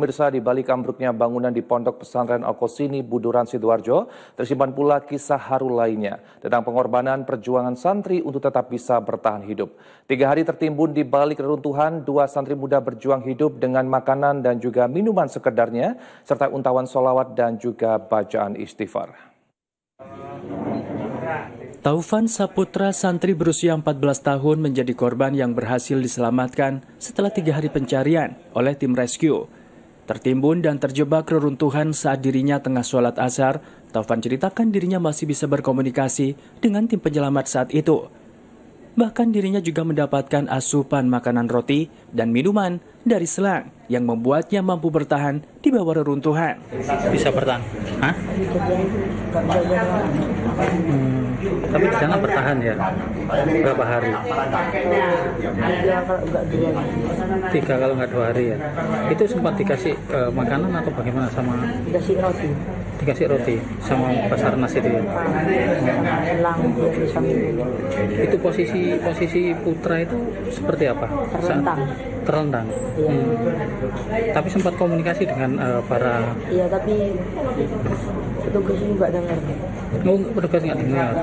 Pemirsa, di balik ambruknya bangunan di Pondok Pesantren Al-Qosini, Buduran, Sidoarjo, tersimpan pula kisah haru lainnya tentang pengorbanan perjuangan santri untuk tetap bisa bertahan hidup. 3 hari tertimbun di balik reruntuhan, 2 santri muda berjuang hidup dengan makanan dan juga minuman sekedarnya, serta untawan sholawat dan juga bacaan istighfar. Taufan Saputra, santri berusia 14 tahun, menjadi korban yang berhasil diselamatkan setelah 3 hari pencarian oleh tim rescue. Tertimbun dan terjebak reruntuhan saat dirinya tengah sholat asar, Taufan ceritakan dirinya masih bisa berkomunikasi dengan tim penyelamat saat itu. Bahkan dirinya juga mendapatkan asupan makanan roti dan minuman dari selang yang membuatnya mampu bertahan di bawah reruntuhan. Bisa bertahan? Hah? Tapi di sana bertahan ya? Berapa hari? 3 kalau nggak 2 hari ya? Itu sempat dikasih makanan atau bagaimana sama? Dikasih roti. Dikasih roti sama Basarnas itu ya? Itu posisi Putra itu seperti apa? Terlentang. Tapi sempat komunikasi dengan para... Iya, tapi petugas ini nggak dengar. Oh, petugas nggak dengar.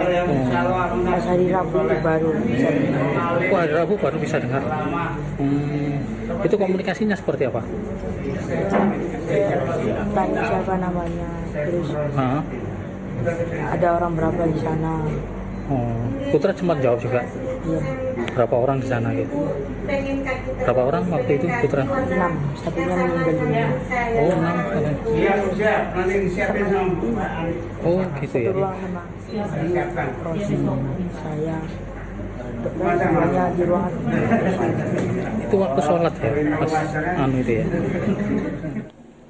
Pas hari Rabu baru bisa dengar. Oh, hari Rabu baru bisa dengar. Itu komunikasinya seperti apa? Tanya siapa namanya, terus ada orang berapa di sana. Putra sempat jawab juga. Iya. Berapa orang di sana gitu? Berapa orang waktu itu Putra? 6, satunya meninggal dunia. Oh, 6. Oh, gitu ya. Satu ruang sama Rosi, saya. Semuanya di ruangan. Itu waktu sholat ya, pas itu ya.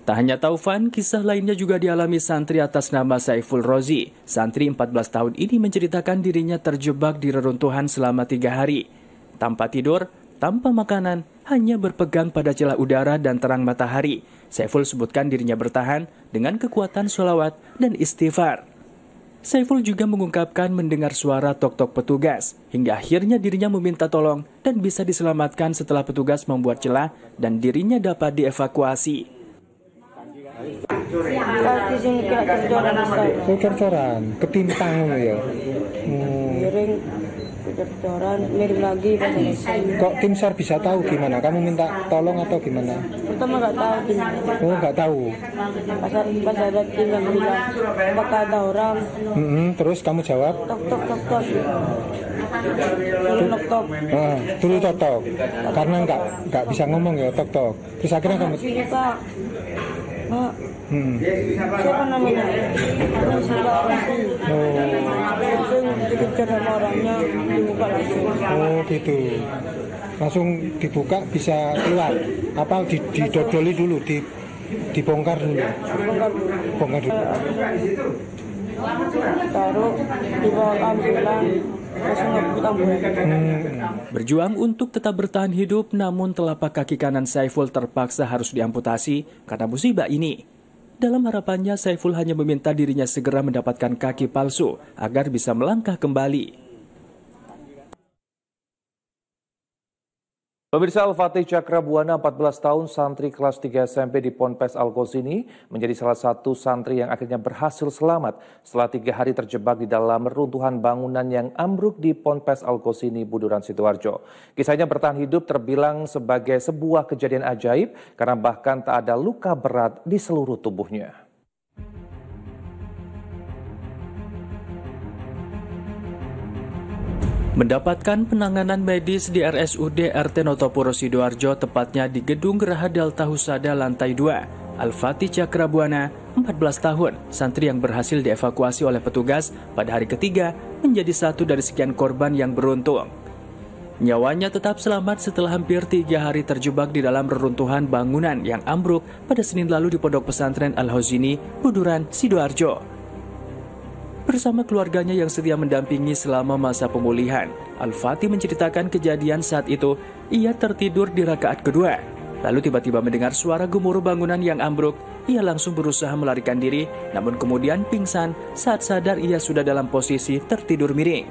Tak hanya Taufan, kisah lainnya juga dialami santri atas nama Saiful Rozi. Santri 14 tahun ini menceritakan dirinya terjebak di reruntuhan selama 3 hari. Tanpa tidur, tanpa makanan, hanya berpegang pada celah udara dan terang matahari. Saiful sebutkan dirinya bertahan dengan kekuatan sholawat dan istighfar. Saiful juga mengungkapkan mendengar suara tok-tok petugas, hingga akhirnya dirinya meminta tolong dan bisa diselamatkan setelah petugas membuat celah dan dirinya dapat dievakuasi. Di sini kena cocoran, ketimpang ya. Miring, cocoran, miring lagi pas selesai. Kok tim SAR bisa tahu gimana? Kamu minta tolong atau gimana? Pertama nggak tahu gimana. Oh, nggak tahu. Pas ada tim yang bilang, apakah ada orang? Terus kamu jawab? Tok. Suruh tok. Dulu tok. Karena nggak bisa ngomong ya tok. Terus akhirnya kamu. Sini Pak. Pak. Siapa namanya? Langsung dikejar sama orangnya, dibuka langsung. Oh gitu. Langsung dibuka bisa keluar. Apa didodoli dulu, dibongkar dulu. Bongkar dulu. Taruh di bawah ambulan. Berjuang untuk tetap bertahan hidup, namun telapak kaki kanan Saiful terpaksa harus diamputasi karena musibah ini. Dalam harapannya, Saiful hanya meminta dirinya segera mendapatkan kaki palsu agar bisa melangkah kembali. Pemirsa, Al-Fatih Cakrabuana, 14 tahun, santri kelas 3 SMP di Ponpes Al-Qosini, menjadi salah satu santri yang akhirnya berhasil selamat setelah 3 hari terjebak di dalam reruntuhan bangunan yang ambruk di Ponpes Al-Qosini, Buduran, Sidoarjo. Kisahnya bertahan hidup terbilang sebagai sebuah kejadian ajaib karena bahkan tak ada luka berat di seluruh tubuhnya. Mendapatkan penanganan medis di RSUD RT Notopuro Sidoarjo, tepatnya di Gedung Geraha Delta Husada lantai 2. Al-Fatih Cakrabuana, 14 tahun, santri yang berhasil dievakuasi oleh petugas pada hari ketiga, menjadi satu dari sekian korban yang beruntung. Nyawanya tetap selamat setelah hampir 3 hari terjebak di dalam reruntuhan bangunan yang ambruk pada Senin lalu di Pondok Pesantren Al-Qosini, Buduran, Sidoarjo. Bersama keluarganya yang setia mendampingi selama masa pemulihan, Al-Fatih menceritakan kejadian saat itu ia tertidur di rakaat kedua. Lalu tiba-tiba mendengar suara gemuruh bangunan yang ambruk. Ia langsung berusaha melarikan diri, namun kemudian pingsan saat sadar ia sudah dalam posisi tertidur miring.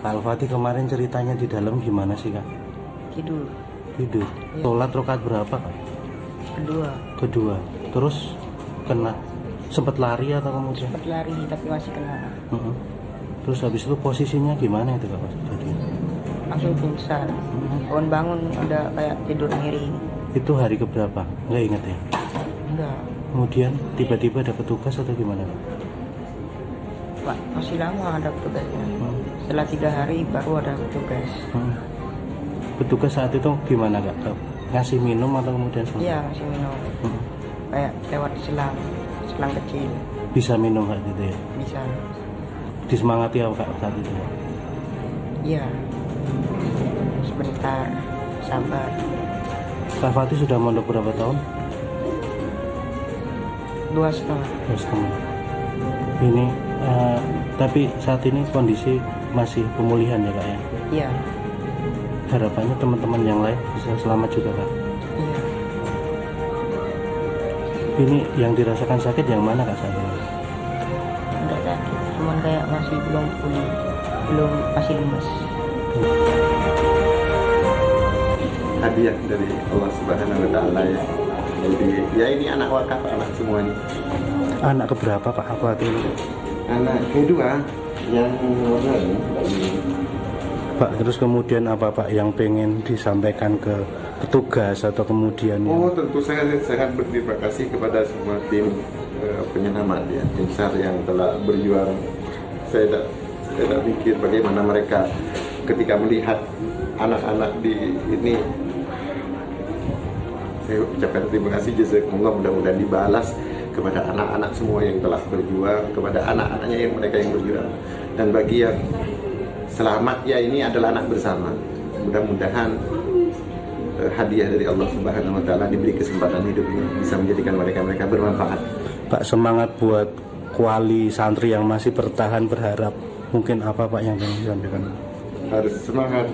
Al-Fatih kemarin ceritanya di dalam gimana sih, Kak? Tidur. Sholat rakaat berapa, Kak? Kedua. Terus kena sempat lari atau kemudian? Sempat lari tapi masih kena. Terus habis itu posisinya gimana itu Kak? Jadi Langsung pingsan. Bangun udah kayak tidur miring. itu hari keberapa? Nggak ingat ya? Enggak. Kemudian tiba-tiba ada petugas atau gimana Kak? Pak, masih lama ada petugasnya. Setelah 3 hari baru ada petugas. Petugas saat itu gimana Kak? Ngasih minum atau kemudian Iya, masih minum. Kayak lewat selang kecil. bisa minum Kak gitu ya? Bisa. Disemangati apa Kak saat itu? Iya. Sebentar. Sabar. Kak Fatih sudah mondok berapa tahun? 2,5. 2,5. Ini tapi saat ini kondisi masih pemulihan ya Kak ya? Iya. Harapannya teman-teman yang lain bisa selamat juga Kak? Iya. Ini yang dirasakan sakit yang mana Kak saat ini? Enggak sakit. Cuman kayak masih belum pulih. Masih lemes. Hadiah dari Allah Subhanahu wa Ta'ala ya. Jadi ya ini anak wakaf, anak semuanya. Anak keberapa Pak Fatih ini? Anak kedua yang lain. Pak, terus kemudian apa Pak yang pengen disampaikan ke petugas atau kemudian Oh tentu saya sangat berterima kasih kepada semua tim penyelamat ya, tim SAR yang telah berjuang. Saya tidak pikir bagaimana mereka ketika melihat anak-anak di ini. Saya ucapkan terima kasih jazakumullah, mudah-mudahan dibalas kepada anak-anak semua yang telah berjuang, kepada anak-anaknya yang mereka yang berjuang, dan bagi yang selamat ya ini adalah anak bersama. Mudah-mudahan hadiah dari Allah Subhanahu wa Ta'ala diberi kesempatan hidup ini bisa menjadikan mereka bermanfaat. Pak, semangat buat kuali santri yang masih bertahan berharap, mungkin apa Pak yang ingin disampaikan? Harus semangat,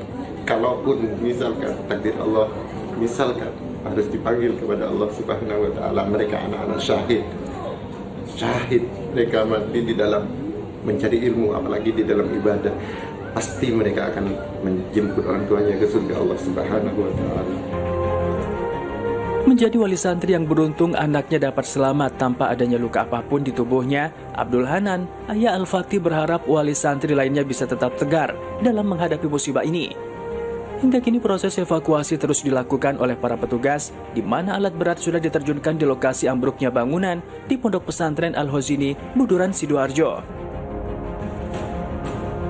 kalaupun misalkan takdir Allah, misalkan harus dipanggil kepada Allah Subhanahu wa Ta'ala, mereka anak-anak syahid, mereka mati di dalam mencari ilmu, apalagi di dalam ibadah, pasti mereka akan menjemput orang tuanya ke surga Allah Subhanahu wa Ta'ala. Menjadi wali santri yang beruntung anaknya dapat selamat tanpa adanya luka apapun di tubuhnya, Abdul Hanan, ayah Al-Fatih berharap wali santri lainnya bisa tetap tegar dalam menghadapi musibah ini. Hingga kini proses evakuasi terus dilakukan oleh para petugas, di mana alat berat sudah diterjunkan di lokasi ambruknya bangunan di Pondok Pesantren Al-Hozini, Buduran, Sidoarjo.